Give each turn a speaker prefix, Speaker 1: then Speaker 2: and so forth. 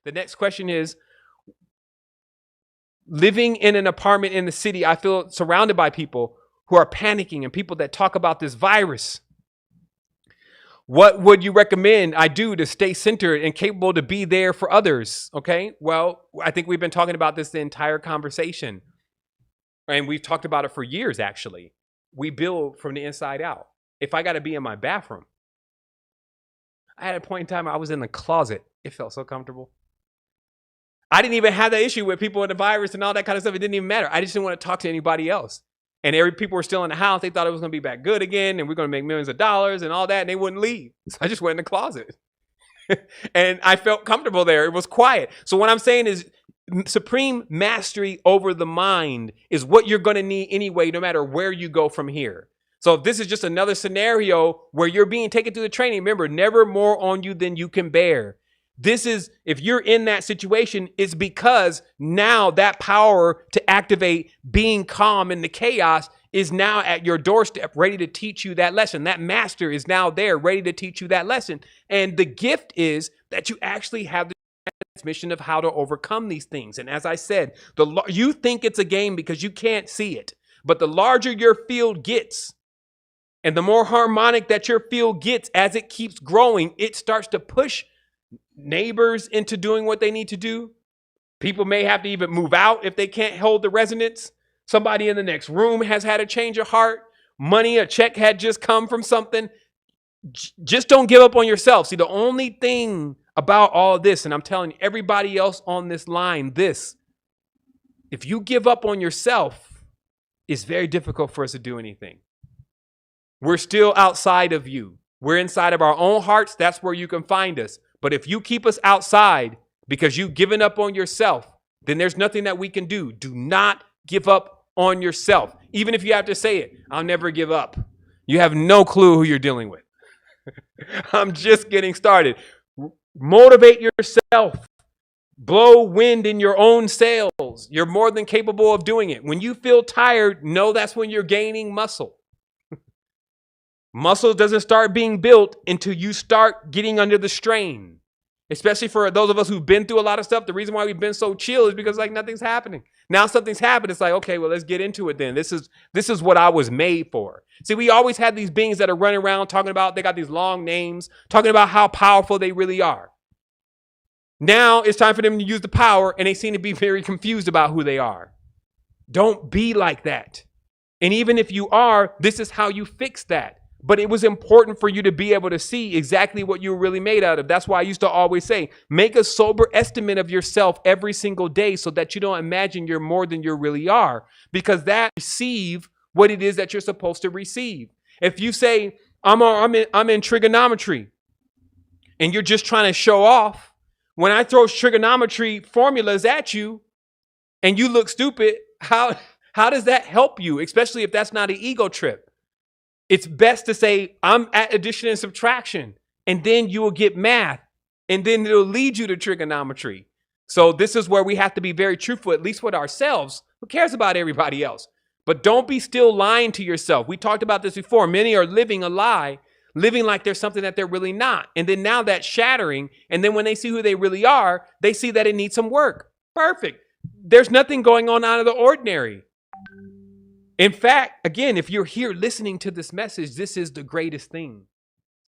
Speaker 1: The next question is, living in an apartment in the city, I feel surrounded by people who are panicking and people that talk about this virus. What would you recommend I do to stay centered and capable to be there for others? Okay, well, I think we've been talking about this the entire conversation. And we've talked about it for years, actually. We build from the inside out. If I got to be in my bathroom, I had a point in time I was in the closet. It felt so comfortable. I didn't even have that issue with people with the virus and all that kind of stuff. It didn't even matter. I just didn't want to talk to anybody else. And people were still in the house. They thought it was going to be back good again and we're going to make millions of dollars and all that. And they wouldn't leave. So I just went in the closet. And I felt comfortable there. It was quiet. So what I'm saying is supreme mastery over the mind is what you're going to need anyway, no matter where you go from here. So if this is just another scenario where you're being taken through the training, remember, never more on you than you can bear. This is, if you're in that situation, it's because now that power to activate being calm in the chaos is now at your doorstep, ready to teach you that lesson. That master is now there, ready to teach you that lesson. And the gift is that you actually have the transmission of how to overcome these things. And as I said, you think it's a game because you can't see it. But the larger your field gets, and the more harmonic that your field gets as it keeps growing, it starts to push neighbors into doing what they need to do. People may have to even move out if they can't hold the resonance. Somebody in the next room has had a change of heart. Money, a check had just come from something. Just don't give up on yourself. See, the only thing about all this, and I'm telling everybody else on this line this, if you give up on yourself, it's very difficult for us to do anything. We're still outside of you. We're inside of our own hearts. That's where you can find us. But if you keep us outside because you've given up on yourself, then there's nothing that we can do. Do not give up on yourself. Even if you have to say it, I'll never give up. You have no clue who you're dealing with. I'm just getting started. Motivate yourself. Blow wind in your own sails. You're more than capable of doing it. When you feel tired, know that's when you're gaining muscle. Muscle doesn't start being built until you start getting under the strain. Especially for those of us who've been through a lot of stuff. The reason why we've been so chill is because like nothing's happening. Now something's happened. It's like, okay, well, let's get into it then. This is what I was made for. See, we always had these beings that are running around talking about, they got these long names, talking about how powerful they really are. Now it's time for them to use the power and they seem to be very confused about who they are. Don't be like that. And even if you are, this is how you fix that. But it was important for you to be able to see exactly what you were really made out of. That's why I used to always say, make a sober estimate of yourself every single day so that you don't imagine you're more than you really are, because that receive what it is that you're supposed to receive. If you say, I'm in trigonometry and you're just trying to show off, when I throw trigonometry formulas at you and you look stupid, how does that help you? Especially if that's not an ego trip. It's best to say, I'm at addition and subtraction, and then you will get math, and then it'll lead you to trigonometry. So this is where we have to be very truthful, at least with ourselves. Who cares about everybody else? But don't be still lying to yourself. We talked about this before. Many are living a lie, living like there's something that they're really not. And then now that's shattering. And then when they see who they really are, they see that it needs some work. Perfect. There's nothing going on out of the ordinary. In fact, again, if you're here listening to this message, this is the greatest thing.